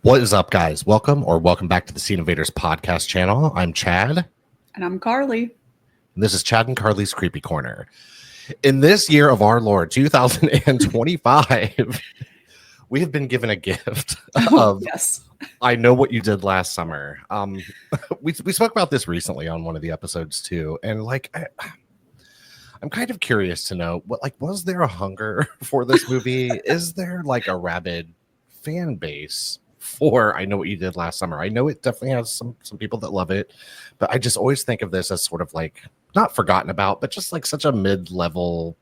What is up, guys? Welcome back to the Scene Invaders podcast channel. I'm Chad. And I'm Carly. And this is Chad and Carly's Creepy Corner. In this year of our Lord, 2025, we have been given a gift of yes. I Know What You Did Last Summer. We spoke about this recently on one of the episodes too. And I'm kind of curious to know was there a hunger for this movie? Is there like a rabid fan base for I Know What You Did Last Summer? I know it definitely has some people that love it, but I just always think of this as sort of like not forgotten about, but just like such a mid-level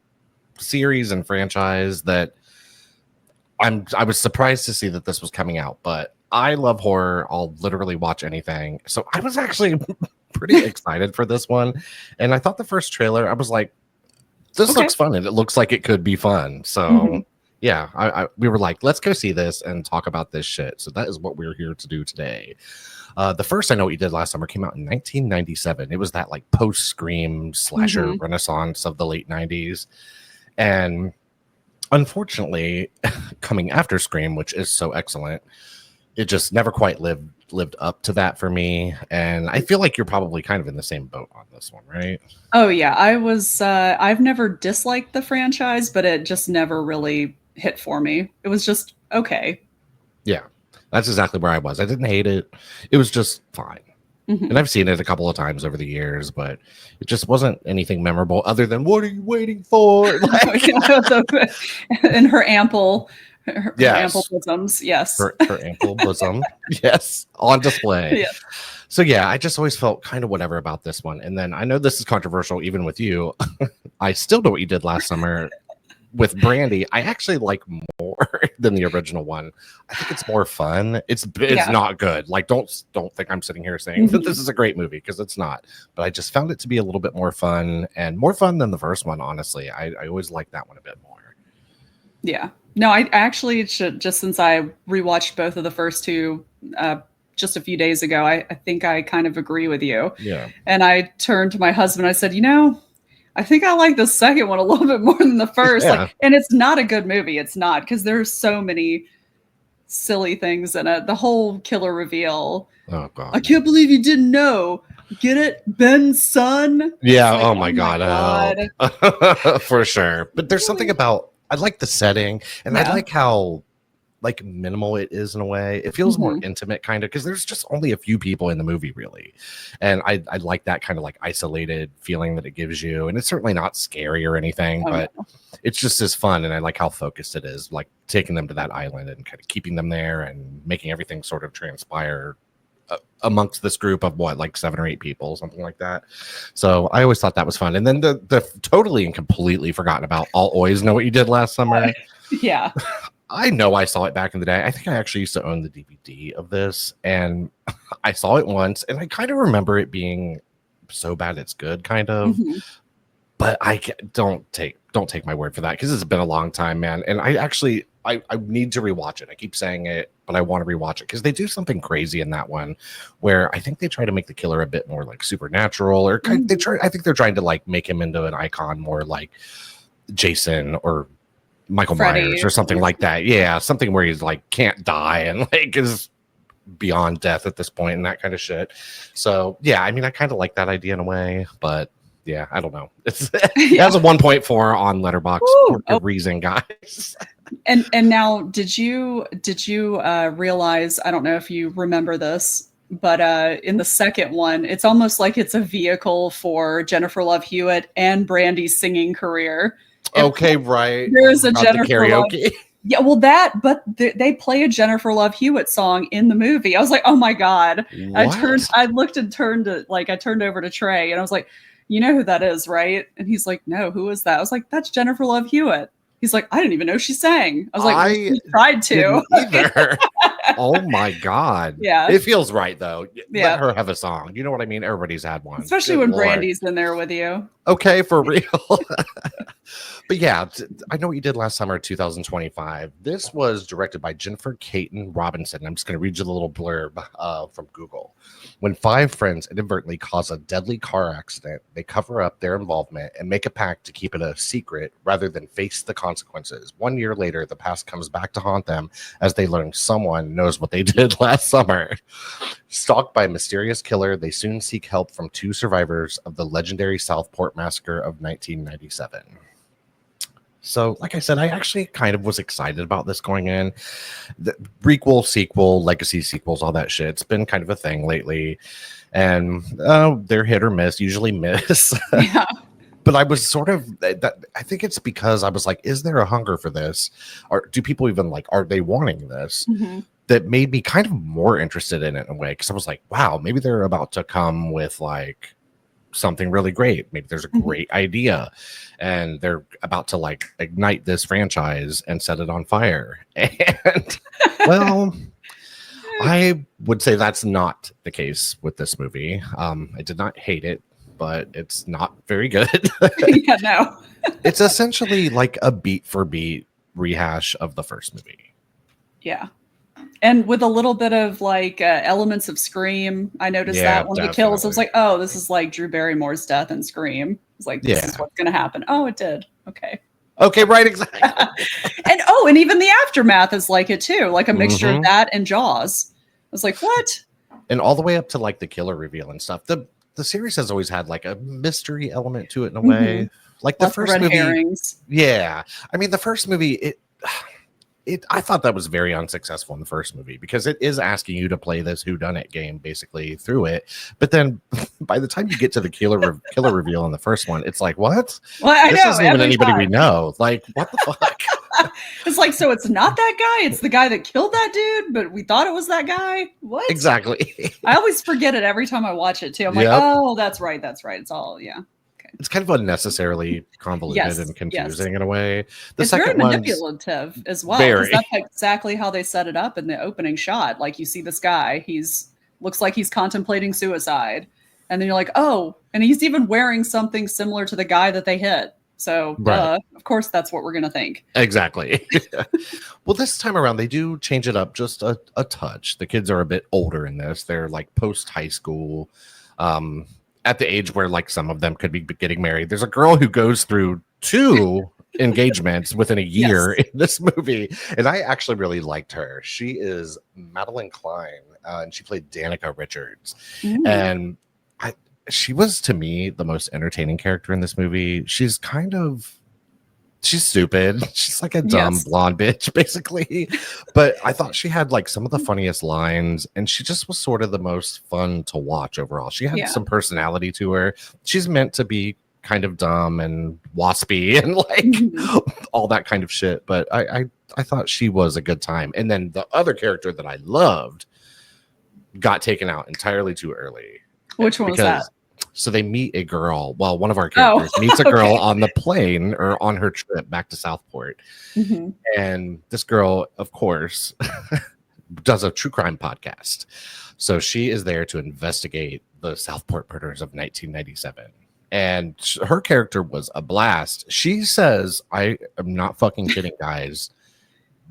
series and franchise that I was surprised to see that this was coming out. But I love horror. I'll literally watch anything. So I was actually pretty excited for this one. And I thought the first trailer, I was like, this looks fun and it looks like it could be fun. So yeah, we were like, let's go see this and talk about this shit. So that is what we're here to do today. The first I Know What You Did Last Summer came out in 1997. It was that like post-Scream slasher renaissance of the late 90s. And unfortunately, coming after Scream, which is so excellent, it just never quite lived up to that for me. And I feel like you're probably kind of in the same boat on this one, right? Oh yeah, I've never disliked the franchise, but it just never really hit for me. It was just okay. Yeah, that's exactly where I was. I didn't hate it. It was just fine. And I've seen it a couple of times over the years, but it just wasn't anything memorable other than "What are you waiting for?" Like, and her ample bosoms, yes. Her ample bosom, yes, on display. Yeah. So yeah, I just always felt kind of whatever about this one. And then I know this is controversial even with you. I still Know What You Did Last Summer with Brandy. I actually like more than the original one. I think it's more fun. It's not good. Like don't think I'm sitting here saying that this is a great movie, because it's not. But I just found it to be a little bit more fun than the first one. Honestly, I always like that one a bit more. Yeah. No, I actually should, just since I rewatched both of the first two just a few days ago, I think I kind of agree with you. Yeah. And I turned to my husband. I said, I think I like the second one a little bit more than the first. Yeah. And it's not a good movie. It's not, because there's so many silly things in it. The whole killer reveal. Oh God. I can't believe you didn't know. Get it? Ben's son? Yeah. Like, oh my God. For sure. But there's something about, I like the setting, and I like how like minimal it is in a way. It feels more intimate, kind of, because there's just only a few people in the movie, really. And I like that kind of like isolated feeling that it gives you. And it's certainly not scary or anything, but it's just as fun. And I like how focused it is, like taking them to that island and kind of keeping them there and making everything sort of transpire amongst this group of like 7 or 8 people, something like that. So I always thought that was fun. And then the totally and completely forgotten about I'll Always Know What You Did Last Summer. Yeah. I know I saw it back in the day. I think I actually used to own the DVD of this, and I saw it once, and I kind of remember it being so bad it's good, kind of. But I don't take my word for that, because it's been a long time, man. And I need to rewatch it. I keep saying it, but I want to rewatch it because they do something crazy in that one, where I think they try to make the killer a bit more like supernatural, or I think they're trying to like make him into an icon more like Jason or Michael Freddy. Myers or something like that. Yeah, something where he's like can't die and like is beyond death at this point and that kind of shit. So yeah, I mean, I kind of like that idea in a way, but yeah, I don't know. It has a 1.4 on Letterboxd for a reason, guys. And now, did you realize? I don't know if you remember this, but in the second one, it's almost like it's a vehicle for Jennifer Love Hewitt and Brandy's singing career. Okay, right. There's a Jennifer karaoke. Love. Yeah, well, but they play a Jennifer Love Hewitt song in the movie. I was like, oh my God. What? I looked and turned over to Trey, and I was like, you know who that is, right? And he's like, no, who is that? I was like, that's Jennifer Love Hewitt. He's like, I didn't even know she sang. I was like, well, she tried to. Either. Oh my God. Yeah. It feels right though. Yeah. Let her have a song. You know what I mean? Everybody's had one. Especially when Brandy's in there with you. Okay, for real. But yeah, I know what you did last summer, 2025. This was directed by Jennifer Caton Robinson. I'm just going to read you the little blurb from Google. When five friends inadvertently cause a deadly car accident, they cover up their involvement and make a pact to keep it a secret rather than face the consequences. 1 year later, the past comes back to haunt them as they learn someone knows what they did last summer. Stalked by a mysterious killer, they soon seek help from two survivors of the legendary Southport massacre of 1997. So, like I said, I actually kind of was excited about this going in. The prequel, sequel, legacy sequels, all that shit. It's been kind of a thing lately. And they're hit or miss, usually miss. Yeah. But I was sort of, I think it's because I was like, is there a hunger for this? Or do people even like, are they wanting this? Mm-hmm. That made me kind of more interested in it in a way. Because I was like, wow, maybe they're about to come with like something really great. Maybe there's a great idea and they're about to like ignite this franchise and set it on fire. And well, I would say that's not the case with this movie. I did not hate it, but it's not very good. Yeah, no. It's essentially like a beat for beat rehash of the first movie. Yeah. And with a little bit of like elements of Scream. I noticed that one of the kills, I was like, oh, this is like Drew Barrymore's death in Scream. It's like, this is what's going to happen. Oh, it did. Okay. Okay, right, exactly. and even the aftermath is like it too, like a mixture of that and Jaws. I was like, what? And all the way up to like the killer reveal and stuff. The series has always had like a mystery element to it in a way. Like the first movie. Herrings. Yeah. I mean, the first movie, I thought that was very unsuccessful in the first movie because it is asking you to play this whodunit game basically through it. But then by the time you get to the killer reveal in the first one, it's like, what? Well, this isn't even anybody we know. Like, what the fuck? It's like, so it's not that guy. It's the guy that killed that dude, but we thought it was that guy. What? Exactly. I always forget it every time I watch it too. I'm like, oh, that's right. That's right. It's all, yeah. It's kind of unnecessarily convoluted and confusing in a way. It's very manipulative as well. Because that's exactly how they set it up in the opening shot. Like you see this guy, looks like he's contemplating suicide. And then you're like, oh, and he's even wearing something similar to the guy that they hit. So of course that's what we're going to think. Exactly. Well, this time around, they do change it up just a touch. The kids are a bit older in this. They're like post high school. At the age where like some of them could be getting married. There's a girl who goes through 2 engagements within a year in this movie. And I actually really liked her. She is Madeline Klein and she played Danica Richards. And she was to me the most entertaining character in this movie. She's stupid. She's like a dumb blonde bitch, basically. But I thought she had like some of the funniest lines, and she just was sort of the most fun to watch overall. She had some personality to her. She's meant to be kind of dumb and waspy and like all that kind of shit. But I thought she was a good time. And then the other character that I loved got taken out entirely too early. Which one was that? So they meet a girl. Well, one of our characters meets a girl on the plane or on her trip back to Southport. And this girl, of course, does a true crime podcast. So she is there to investigate the Southport murders of 1997. And her character was a blast. She says, I am not fucking kidding, guys,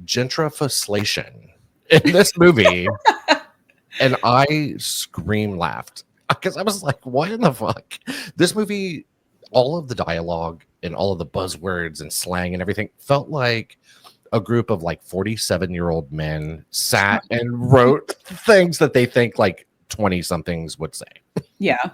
gentrification in this movie. And I laughed. Because I was like, what in the fuck? This movie, all of the dialogue and all of the buzzwords and slang and everything felt like a group of like 47-year-old men sat and wrote things that they think like 20-somethings would say. Yeah.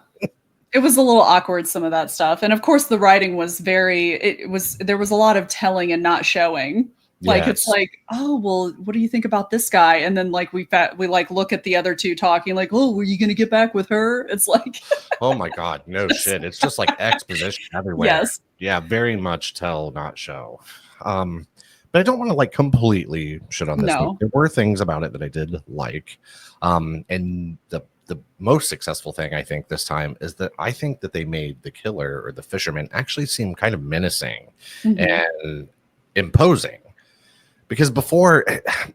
It was a little awkward, some of that stuff. And of course, the writing was there was a lot of telling and not showing. Like it's like, oh well, what do you think about this guy? And then like we like look at the other two talking, like, oh, were you gonna get back with her? It's like, oh my god, no shit. It's just like exposition everywhere. Yes, yeah, very much tell, not show. But I don't want to like completely shit on this. No. There were things about it that I did like, and the most successful thing I think this time is that I think that they made the killer or the fisherman actually seem kind of menacing and imposing. Because before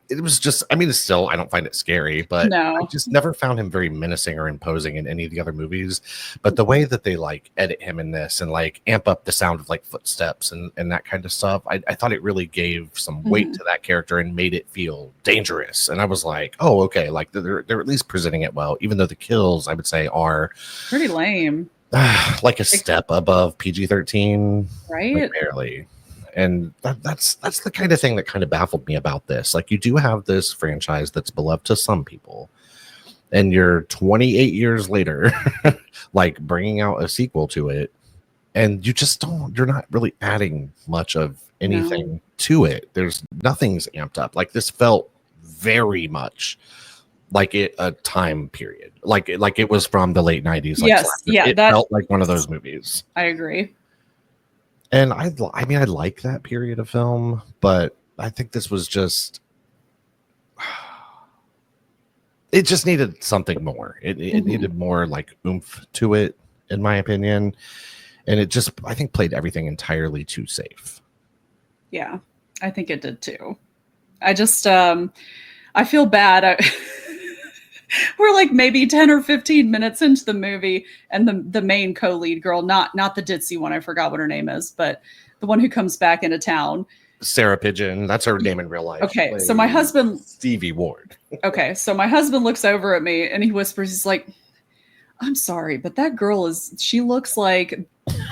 it was just, I mean, it's still, I don't find it scary, but I No. just never found him very menacing or imposing in any of the other movies. But the way that they like edit him in this and like amp up the sound of like footsteps and that kind of stuff, I thought it really gave some weight to that character and made it feel dangerous. And I was like, oh, okay, like they're at least presenting it well, even though the kills I would say are Pretty lame, like a step above PG-13, right? like barely. And that's the kind of thing that kind of baffled me about this. Like, you do have this franchise that's beloved to some people, and you're 28 years later, like bringing out a sequel to it, and you're not really adding much of anything to it. There's nothing's amped up. Like, this felt very much like a time period, like it was from the late 90s. Like, Yes, yeah, it felt like one of those movies. I agree. And I mean, I like that period of film, but I think this was just, it just needed something more. It needed more like oomph to it, in my opinion. And it just, I think, played everything entirely too safe. Yeah, I think it did too. I just, I feel bad. We're like maybe 10 or 15 minutes into the movie, and the main co-lead girl, not the ditzy one, I forgot what her name is, but the one who comes back into town. Sarah Pigeon, that's her name in real life. Okay, so my husband, Stevie Ward. Okay, so my husband looks over at me and he whispers, he's like, I'm sorry, but that girl she looks like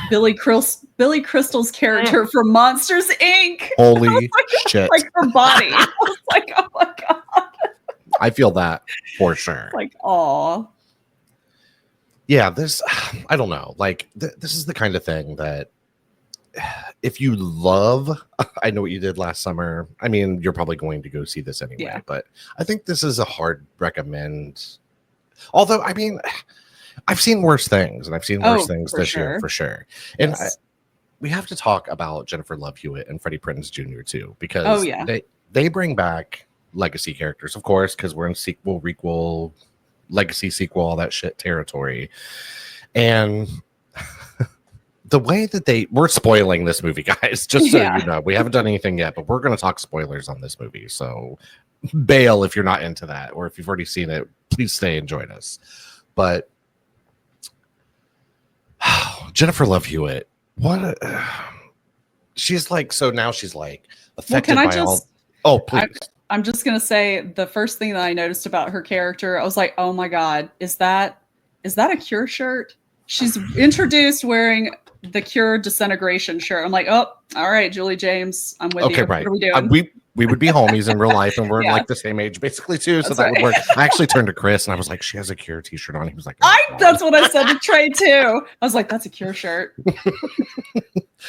Billy Crystal's character from Monsters, Inc. Holy shit. Like her body. I was like, oh my God. I feel that for sure. Like, aw. Yeah, I don't know. Like, this is the kind of thing that if you love I Know What You Did Last Summer, I mean, you're probably going to go see this anyway, but I think this is a hard recommend. Although, I mean, I've seen worse things, and I've seen worse things this year for sure. And we have to talk about Jennifer Love Hewitt and Freddie Prinze Jr. too, because they bring back legacy characters, of course, because we're in sequel, requel, legacy, sequel, all that shit territory. And the way that we're spoiling this movie, guys, just so you know, we haven't done anything yet, but we're going to talk spoilers on this movie. So bail if you're not into that, or if you've already seen it, please stay and join us. But Jennifer Love Hewitt, she's like, so now she's like affected by all. Oh, please. I'm just going to say the first thing that I noticed about her character, I was like, oh my God, is that a Cure shirt? She's introduced wearing the Cure Disintegration shirt. I'm like, oh, all right, Julie James, I'm with you. Okay, right. What are we doing? We would be homies in real life, and we're like the same age basically too, so that would work. I actually turned to Chris and I was like, she has a Cure t-shirt on. He was like, that's what I said to Trey too. I was like, that's a Cure shirt.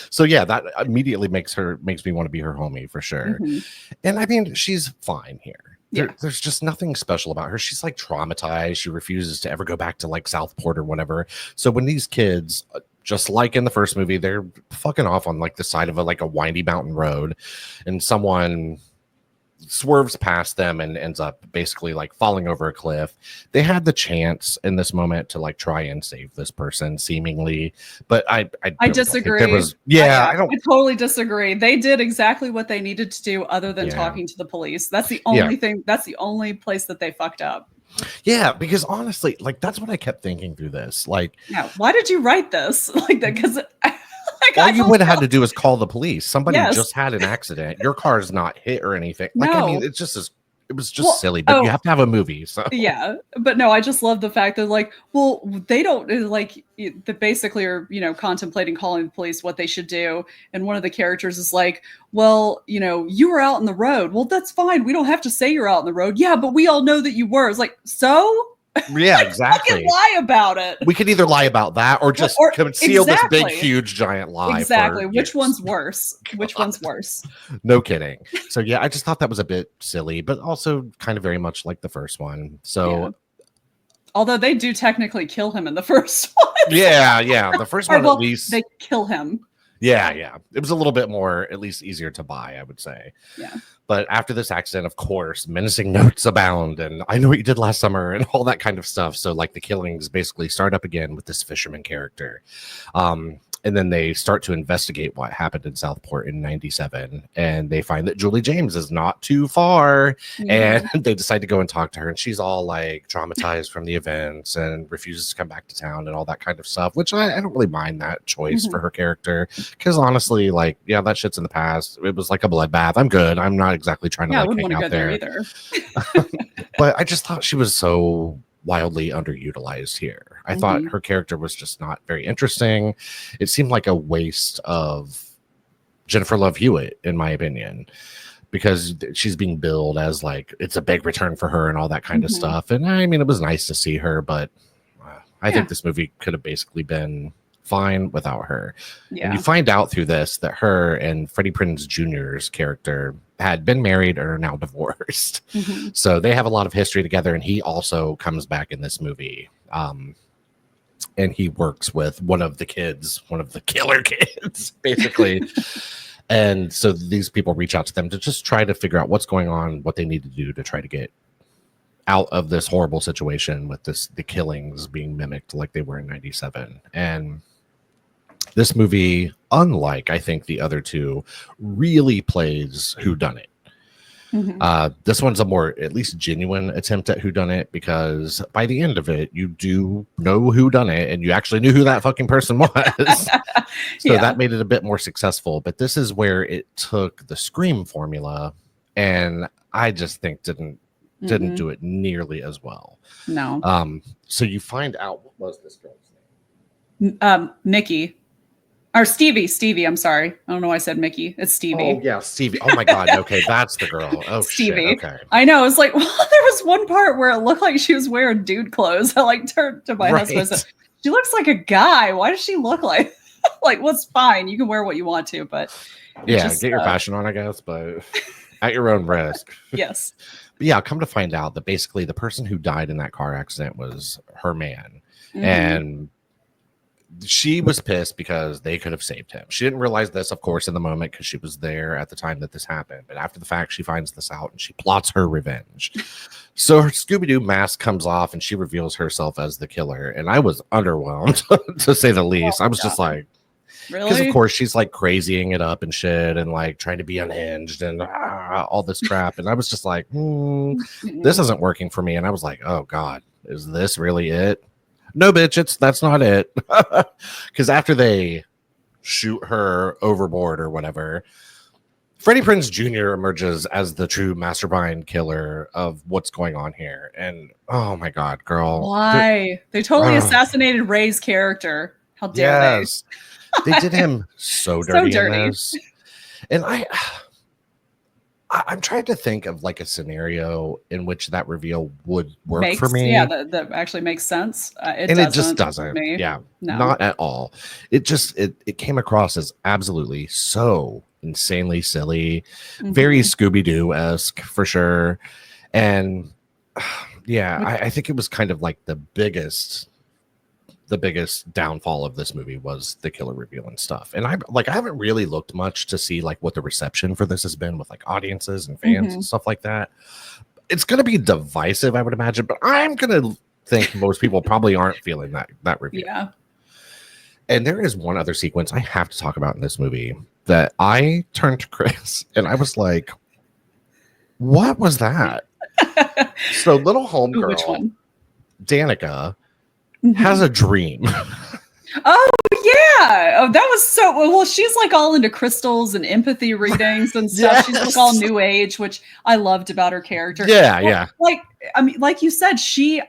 So yeah, that immediately makes me want to be her homie for sure. And I mean, she's fine here. There's just nothing special about her. She's like traumatized. She refuses to ever go back to like Southport or whatever. So when these kids, just like in the first movie, they're fucking off on like the side of a windy mountain road, and someone swerves past them and ends up basically like falling over a cliff. They had the chance in this moment to like try and save this person seemingly, but I disagree. I totally disagree. They did exactly what they needed to do other than talking to the police. That's the only thing. That's the only place that they fucked up. Yeah, because honestly, like, that's what I kept thinking through this. Like, why did you write this like that? Because all you would have had to do is call the police. Somebody just had an accident. Your car's not hit or anything. Like, I mean, it was just silly, but you have to have a movie. So yeah, but no, I just love the fact that like, well, they don't like that basically are, contemplating calling the police, what they should do. And one of the characters is like, well, you were out on the road. Well, that's fine. We don't have to say you're out on the road. Yeah, but we all know that you were. It's like, so yeah, exactly. Lie about it. We could either lie about that or just conceal this big, huge, giant lie. Exactly. Which one's worse? Which one's worse? No kidding. So yeah, I just thought that was a bit silly, but also kind of very much like the first one. So, although they do technically kill him in the first one. Yeah. The first one, at least they kill him. Yeah. It was a little bit more, at least easier to buy, I would say. Yeah. But after this accident, of course, menacing notes abound, and I Know What You Did Last Summer, and all that kind of stuff. So, like, the killings basically start up again with this fisherman character. And then they start to investigate what happened in Southport in 97. And they find that Julie James is not too far. And they decide to go and talk to her. And she's all like traumatized from the events and refuses to come back to town and all that kind of stuff, which I don't really mind that choice for her character. Because honestly, like, yeah, that shit's in the past. It was like a bloodbath. I'm good. I'm not exactly trying to I like wouldn't hang want to out go there. there either. But I just thought she was so wildly underutilized here. I thought her character was just not very interesting. It seemed like a waste of Jennifer Love Hewitt, in my opinion, because she's being billed as like it's a big return for her and all that kind of stuff. And I mean, it was nice to see her, but I think this movie could have basically been fine without her. And you find out through this that her and Freddie Prinze Jr.'s character had been married or are now divorced. So they have a lot of history together, and he also comes back in this movie. And he works with one of the killer kids, basically. And so these people reach out to them to just try to figure out what's going on, what they need to do to try to get out of this horrible situation with the killings being mimicked like they were in 97. And this movie, unlike I think the other two, really plays whodunit. This one's a more at least genuine attempt at whodunit, because by the end of it, you do know who done it, and you actually knew who that fucking person was. So that made it a bit more successful. But this is where it took the Scream formula, and I just think didn't do it nearly as well. No. So you find out, what was this girl's name? Nikki. Or Stevie. I'm sorry. I don't know why I said Mickey. It's Stevie. Oh, yeah, Stevie. Oh, my God. Okay, that's the girl. Oh, Stevie. Shit. Okay. I know. It's like, well, there was one part where it looked like she was wearing dude clothes. I like turned to my husband and said, she looks like a guy. Why does she look like like, what's fine? You can wear what you want to, but yeah, just, get your fashion on, I guess, but at your own risk. Yes. But yeah, come to find out that basically the person who died in that car accident was her man. And she was pissed because they could have saved him. She didn't realize this, of course, in the moment, because she was there at the time that this happened. But after the fact, she finds this out and she plots her revenge. So her Scooby-Doo mask comes off and she reveals herself as the killer. And I was underwhelmed, to say the least. I was just like, because of course she's like crazying it up and shit and like trying to be unhinged and all this crap. And I was just like, this isn't working for me. And I was like, oh God, is this really it? No, bitch, that's not it. Because after they shoot her overboard or whatever, Freddie Prinze Jr. emerges as the true mastermind killer of what's going on here. And oh my God, girl. Why? They totally assassinated Ray's character. How dare they? They did him so dirty. In this. And I'm trying to think of like a scenario in which that reveal would work for me. Yeah, that actually makes sense. It just doesn't. Yeah, no. Not at all. It just it came across as absolutely so insanely silly, very Scooby-Doo-esque for sure. And yeah, I think it was kind of like the biggest downfall of this movie was the killer reveal and stuff. And I haven't really looked much to see like what the reception for this has been with like audiences and fans and stuff like that. It's going to be divisive, I would imagine, but I'm going to think most people probably aren't feeling that review. Yeah. And there is one other sequence I have to talk about in this movie that I turned to Chris and I was like, what was that? So little homegirl, which one? Danica, has a dream. Oh yeah. Oh, that was so well. She's like all into crystals and empathy readings and stuff. Yes. She's like all new age, which I loved about her character. Yeah. Like, I mean, like you said,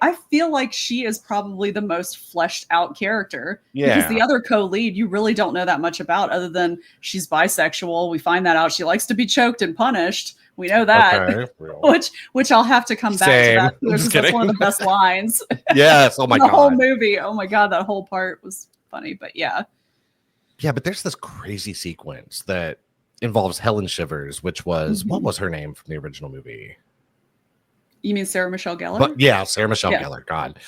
I feel like she is probably the most fleshed out character. Yeah. Because the other co-lead, you really don't know that much about, other than she's bisexual. We find that out. She likes to be choked and punished. We know that. Okay, which I'll have to come back to that. That's one of the best lines. Yes. Oh my God. The whole movie. Oh my God. That whole part was funny, but yeah. Yeah, but there's this crazy sequence that involves Helen Shivers, which was what was her name from the original movie? You mean Sarah Michelle Gellar? But yeah, Sarah Michelle Gellar. God.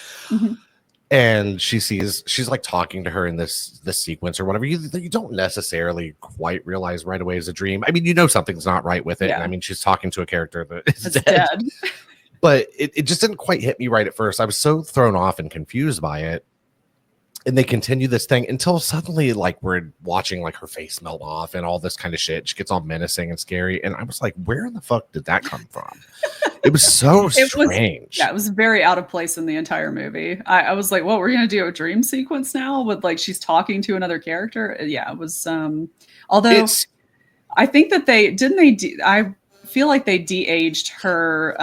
And she's like talking to her in this sequence or whatever. You don't necessarily quite realize right away is a dream. I mean, you know something's not right with it. Yeah. And I mean, she's talking to a character that is dead. But it just didn't quite hit me right at first. I was so thrown off and confused by it. and they continue this thing until suddenly like we're watching like her face melt off and all this kind of shit. She gets all menacing and scary, and I was like, where in the fuck did that come from? It was so strange. It was very out of place in the entire movie. I was like, what, we're gonna do a dream sequence now with like she's talking to another character? Yeah, it was although I think that I feel like they de-aged her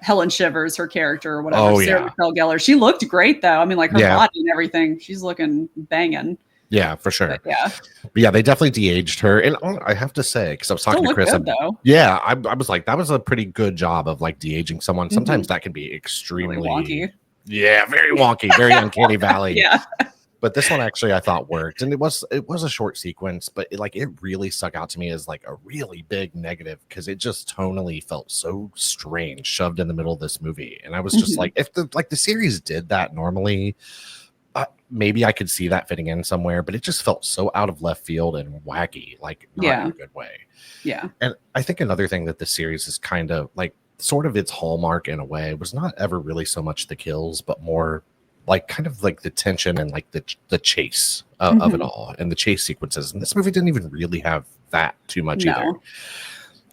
Helen Shivers, her character or whatever. Sarah Michelle Gellar. She looked great though. I mean, like her body and everything. She's looking banging. Yeah, for sure. But yeah, they definitely de-aged her, and I have to say, because I was talking to Chris, I was like, that was a pretty good job of like de-aging someone. Sometimes that can be extremely wonky. Yeah, very wonky, very uncanny valley. Yeah. But this one actually I thought worked, and it was a short sequence, but it really stuck out to me as like a really big negative because it just tonally felt so strange, shoved in the middle of this movie, and I was just like, if the series did that normally, maybe I could see that fitting in somewhere, but it just felt so out of left field and wacky, like not in a good way. Yeah, and I think another thing that the series is kind of like sort of its hallmark in a way was not ever really so much the kills, but more like kind of like the tension and like the chase of it all and the chase sequences. And this movie didn't even really have that too much either.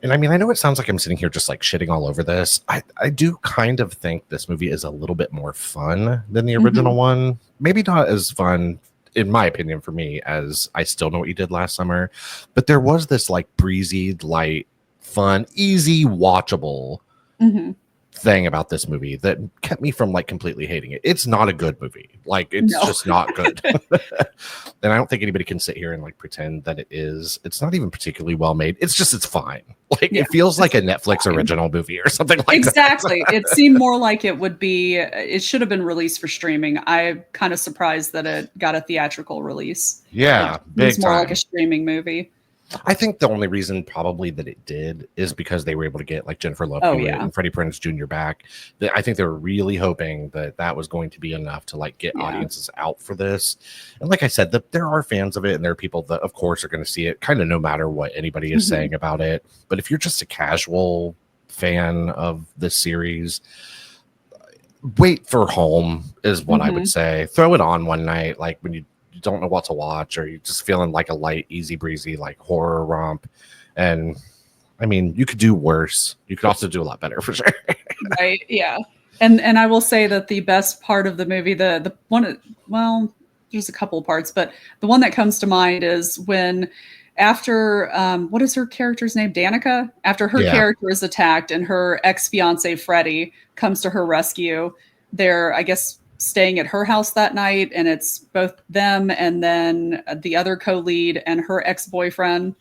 And I mean, I know it sounds like I'm sitting here just like shitting all over this. I do kind of think this movie is a little bit more fun than the original one. Maybe not as fun, in my opinion, for me, as I Still Know What You Did Last Summer. But there was this like breezy, light, fun, easy, watchable thing about this movie that kept me from like completely hating it. It's not a good movie. Like it's just not good. And I don't think anybody can sit here and like pretend that it is. It's not even particularly well made. It's fine. Like it feels like a Netflix original movie or something like that. Exactly. It seemed more like it should have been released for streaming. I'm kind of surprised that it got a theatrical release. Yeah. It's more like a streaming movie. I think the only reason probably that it did is because they were able to get like Jennifer Love Hewitt and Freddie Prinze Jr. back. I think they were really hoping that was going to be enough to like get audiences out for this. And like I said, there are fans of it, and there are people that of course are going to see it kind of no matter what anybody is saying about it. But if you're just a casual fan of this series, wait for home is what I would say. Throw it on one night, like when you don't know what to watch, or you're just feeling like a light, easy breezy, like horror romp. And I mean, you could do worse. You could also do a lot better for sure. Right. Yeah. And I will say that the best part of the movie, the one, well, there's a couple of parts, but the one that comes to mind is when after, what is her character's name? Danica? After her character is attacked and her ex-fiance, Freddie, comes to her rescue, they're, I guess, staying at her house that night, and it's both them and then the other co-lead and her ex-boyfriend.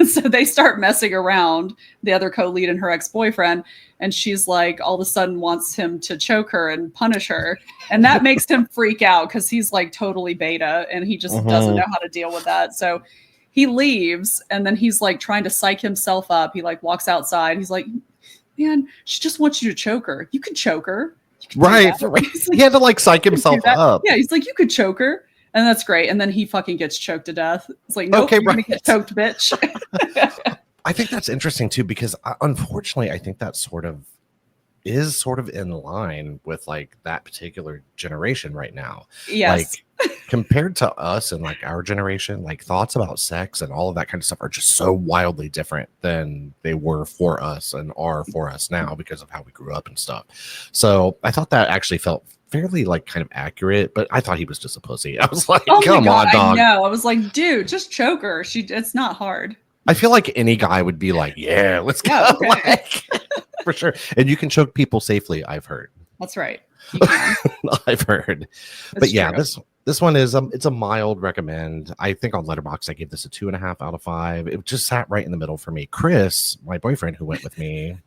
So they start messing around, the other co-lead and her ex-boyfriend, and she's like all of a sudden wants him to choke her and punish her, and that makes him freak out because he's like totally beta and he just doesn't know how to deal with that. So he leaves, and then he's like trying to psych himself up. He like walks outside. He's like, man, she just wants you to choke her. You can choke her. Right. He had to like psych himself up. Yeah, he's like, you could choke her. And that's great. And then he fucking gets choked to death. It's like, nope, you're gonna get choked, bitch. I think that's interesting too, because unfortunately, I think that sort of in line with like that particular generation right now. Yes. Like compared to us and like our generation, like thoughts about sex and all of that kind of stuff are just so wildly different than they were for us and are for us now because of how we grew up and stuff. So I thought that actually felt fairly like kind of accurate, but I thought he was just a pussy. I was like, come on, dog. I know. I was like, dude, just choke her. It's not hard. I feel like any guy would be like, yeah, let's go. Okay. Like, for sure. And you can choke people safely, I've heard. That's right. You can. I've heard. That's but yeah, true. this one is it's a mild recommend. I think on Letterboxd I gave this a 2.5 out of 5. It just sat right in the middle for me. Chris, my boyfriend who went with me,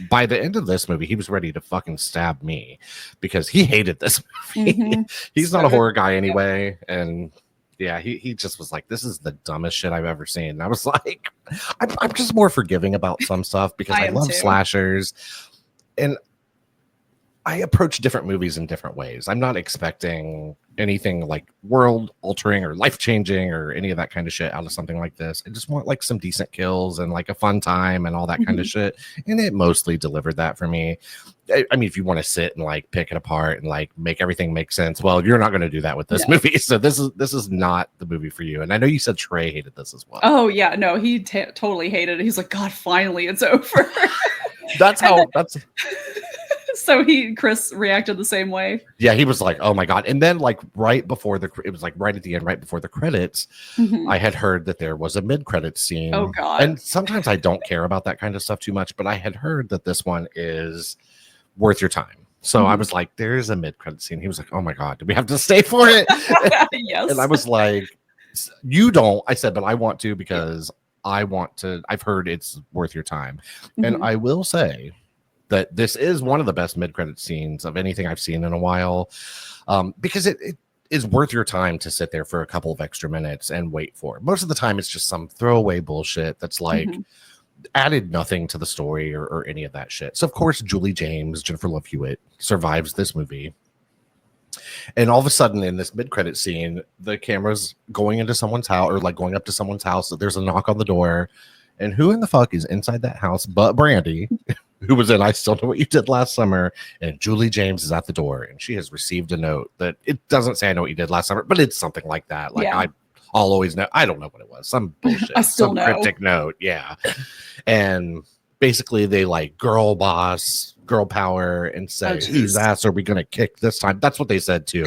by the end of this movie, he was ready to fucking stab me because he hated this movie. He's not a horror guy anyway. And yeah, he just was like, this is the dumbest shit I've ever seen. And I was like, I'm just more forgiving about some stuff because I love slashers. And I approach different movies in different ways. I'm not expecting anything like world altering or life changing or any of that kind of shit out of something like this. I just want like some decent kills and like a fun time and all that kind of shit. And it mostly delivered that for me. I mean, if you want to sit and like pick it apart and like make everything make sense, well, you're not going to do that with this movie. So this is not the movie for you. And I know you said Trey hated this as well. Oh yeah, no, he totally hated it. He's like, God, finally it's over. That's So Chris reacted the same way. Yeah, he was like, "Oh my god!" And then, like right before it was like right at the end, right before the credits, I had heard that there was a mid-credits scene. Oh god! And sometimes I don't care about that kind of stuff too much, but I had heard that this one is worth your time. So I was like, "There's a mid-credit scene." He was like, "Oh my god, do we have to stay for it?" Yes. And I was like, "You don't." I said, "But I want to because I want to." I've heard it's worth your time, and I will say that this is one of the best mid-credit scenes of anything I've seen in a while, because it is worth your time to sit there for a couple of extra minutes and wait for. Most of the time, it's just some throwaway bullshit that's like added nothing to the story or any of that shit. So, of course, Julie James, Jennifer Love Hewitt, survives this movie. And all of a sudden, in this mid-credit scene, the camera's going into someone's house or like going up to someone's house. There's a knock on the door. And who in the fuck is inside that house but Brandy, who was in I Still Know What You Did Last Summer, and Julie James is at the door, and she has received a note that it doesn't say I know what you did last summer, but it's something like that. Like I'll always know. I don't know what it was. Some bullshit. I still some know. Cryptic note. Yeah. And basically they like girl boss, girl power, and say, whose ass are we going to kick this time? That's what they said too.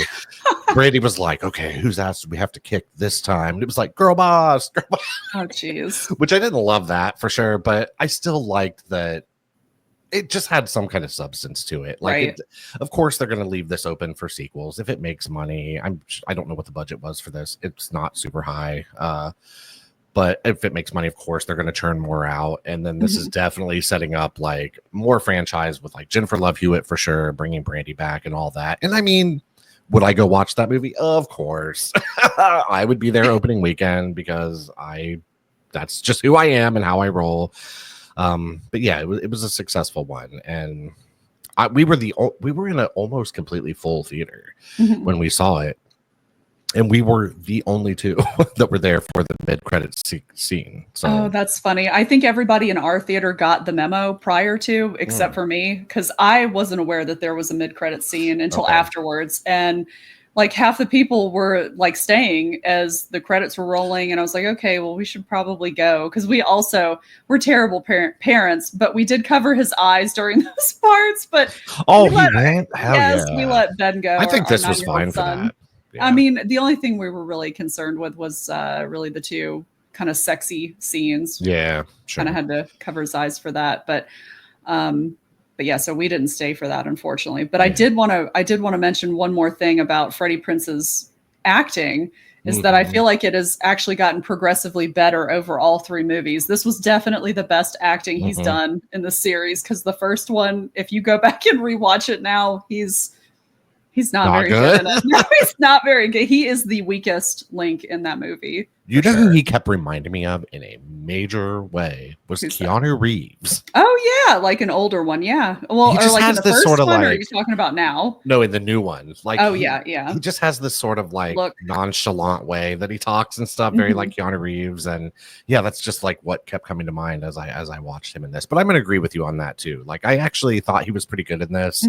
Brandy was like, okay, whose ass do we have to kick this time? And it was like, girl boss, girl boss. Oh, jeez. Which I didn't love that for sure, but I still liked that it just had some kind of substance to it. Like, of course, they're going to leave this open for sequels if it makes money. I don't know what the budget was for this. It's not super high. But if it makes money, of course, they're going to churn more out. And then this is definitely setting up like more franchise with like Jennifer Love Hewitt for sure, bringing Brandy back and all that. And I mean, would I go watch that movie? Of course. I would be there opening weekend because that's just who I am and how I roll. But yeah, it was a successful one. And we were in an almost completely full theater when we saw it. And we were the only two that were there for the mid-credits scene. So. Oh, that's funny. I think everybody in our theater got the memo prior to, except for me, because I wasn't aware that there was a mid-credit scene until afterwards. And like half the people were like staying as the credits were rolling. And I was like, okay, well, we should probably go. Because we're terrible parents, but we did cover his eyes during those parts. But he went? Hell yes, we let Ben go. I think this was fine for that. Yeah. I mean, the only thing we were really concerned with was really the two kind of sexy scenes. Yeah, sure. Kind of had to cover his eyes for that, but yeah, so we didn't stay for that, unfortunately. But I did want to mention one more thing about Freddie Prinze's acting is that I feel like it has actually gotten progressively better over all three movies. This was definitely the best acting he's done in the series because the first one, if you go back and rewatch it now, he's not very good in it. No, he's not very good. He is the weakest link in that movie. You know who he kept reminding me of in a major way was Keanu Reeves. Oh yeah, like an older one, yeah. Well, or like in the first one, or are you talking about now? No, in the new one. Like, yeah. He just has this sort of like nonchalant way that he talks and stuff, very like Keanu Reeves, and yeah, that's just like what kept coming to mind as I watched him in this. But I'm gonna agree with you on that too. Like, I actually thought he was pretty good in this,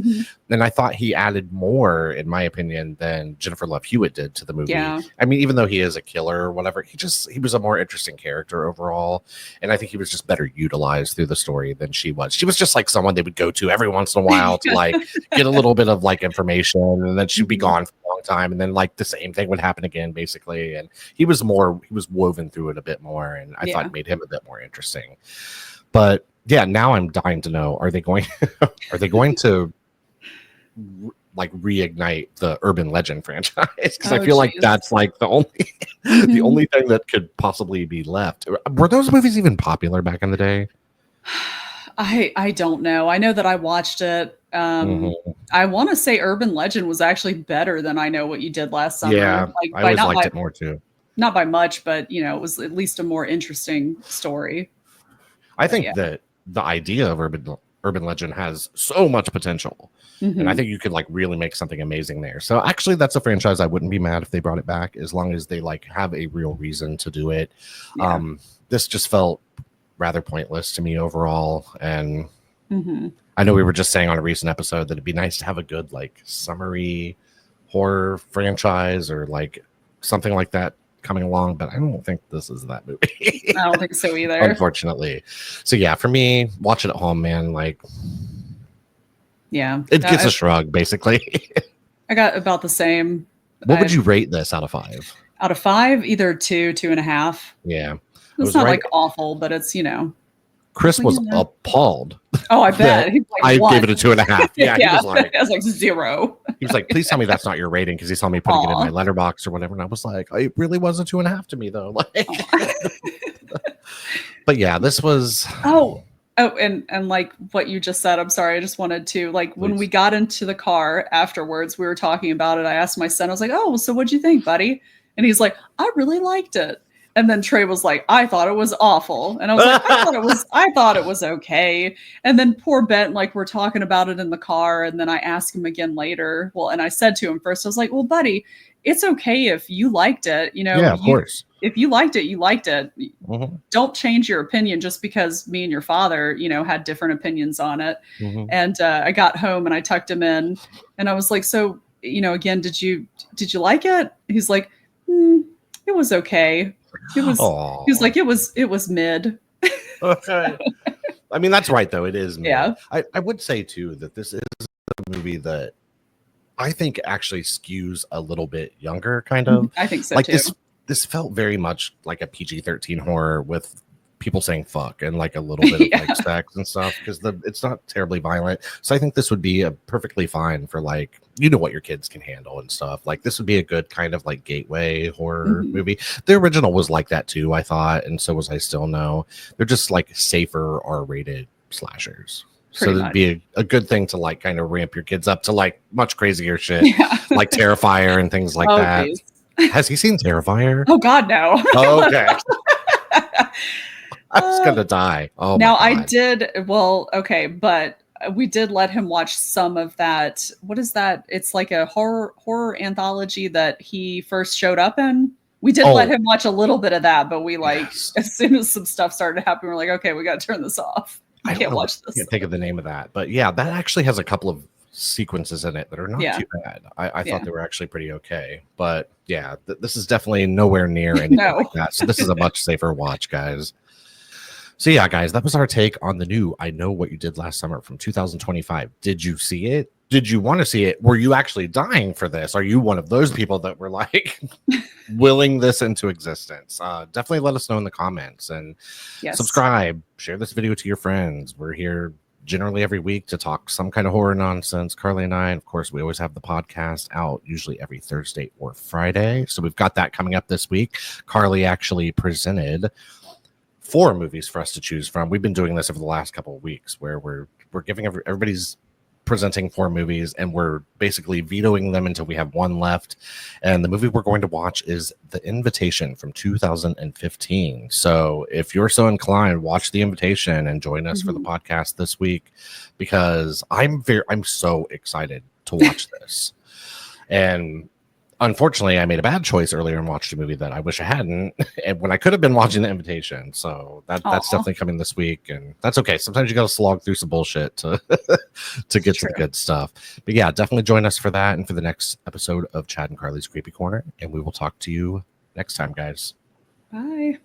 and I thought he added more, in my opinion, than Jennifer Love Hewitt did to the movie. Yeah. I mean, even though he is a killer or whatever, he was a more interesting character overall, and I think he was just better utilized through the story than she was. She was just like someone they would go to every once in a while to like get a little bit of like information, and then she'd be gone for a long time, and then like the same thing would happen again basically. And he was woven through it a bit more, and I thought it made him a bit more interesting. But yeah, now I'm dying to know, are they going to like reignite the Urban Legend franchise? Because I feel like that's like the only thing that could possibly be left. Were those movies even popular back in the day? I don't know. I know that I watched it. I want to say Urban Legend was actually better than I Know What You Did Last Summer. Yeah, I always liked it more too. Not by much, but it was at least a more interesting story. I think that the idea of urban legend has so much potential. And I Mhm. think you could like really make something amazing there. So actually that's a franchise I wouldn't be mad if they brought it back, as long as they like have a real reason to do it. Yeah. This just felt rather pointless to me overall. And Mhm. I know we were just saying on a recent episode that it'd be nice to have a good like summary horror franchise or like something like that coming along, but I don't think this is that movie. I don't think so either. Unfortunately. So yeah, for me, watch it at home, man. Like Yeah. it gets a shrug, basically. I got about the same. What would you rate this out of 5? Out of 5, either 2, 2.5. Yeah. It's not like awful, but it's, Chris was appalled. Oh, I bet. He's like, I "What?" gave it a 2.5. Yeah, Yeah. He was like 0. he was like, please tell me that's not your rating, because he saw me putting it in my letterbox or whatever. And I was like, it really was a 2.5 to me though. Like but yeah, this was and like what you just said, I'm sorry, I just wanted to, like, when we got into the car afterwards, we were talking about it. I asked my son, I was like, oh, so what'd you think, buddy? And he's like, I really liked it. And then Trey was like, I thought it was awful. And I was like, I thought it was okay. And then poor Ben, like, we're talking about it in the car. And then I asked him again later. Well, and I said to him first, I was like, well, buddy, it's okay if you liked it. Yeah, of course. If you liked it, you liked it. Mm-hmm. Don't change your opinion just because me and your father, had different opinions on it. Mm-hmm. And I got home and I tucked him in and I was like, so, again, did you like it? He's like, it was okay. He was like, it was mid. Okay. I mean, that's right though. It is mid. Yeah. I would say too that this is a movie that I think actually skews a little bit younger, kind of. I think so like too. This felt very much like a PG-13 horror with people saying fuck and like a little bit of like sex and stuff, because it's not terribly violent. So I think this would be a perfectly fine for like, what your kids can handle and stuff. Like this would be a good kind of like gateway horror movie. The original was like that too, I thought, and so was I Still Know. They're just like safer R-rated slashers. So that'd be a good thing to like kind of ramp your kids up to like much crazier shit, like Terrifier and things like that. Geez. Has he seen Terrifier? Oh God, no. Oh, okay. I was gonna die. Oh, now I did. Well, okay, but we did let him watch some of that. What is that? It's like a horror anthology that he first showed up in. We did let him watch a little bit of that, but we as soon as some stuff started happening, we're like, okay, we got to turn this off. I can't watch this. I can't think of the name of that, but yeah, that actually has a couple of sequences in it that are not too bad. I thought they were actually pretty okay, but yeah, this is definitely nowhere near anything like that. So this is a much safer watch, guys. So yeah, guys, that was our take on the new I Know What You Did Last Summer from 2025. Did you see it? Did you want to see it? Were you actually dying for this? Are you one of those people that were like willing this into existence? Definitely let us know in the comments and subscribe, share this video to your friends. We're here generally every week to talk some kind of horror nonsense. Carly and I, and of course, we always have the podcast out usually every Thursday or Friday. So we've got that coming up this week. Carly actually presented 4 movies for us to choose from. We've been doing this over the last couple of weeks where we're giving everybody's presenting 4 movies and we're basically vetoing them until we have 1 left. And the movie we're going to watch is The Invitation from 2015. So if you're so inclined, watch The Invitation and join us for the podcast this week, because I'm so excited to watch this. And unfortunately, I made a bad choice earlier and watched a movie that I wish I hadn't, and when I could have been watching The Invitation. So that's definitely coming this week, and that's okay. Sometimes you got to slog through some bullshit to get to the good stuff. But yeah, definitely join us for that and for the next episode of Chad and Carly's Creepy Corner, and we will talk to you next time, guys. Bye.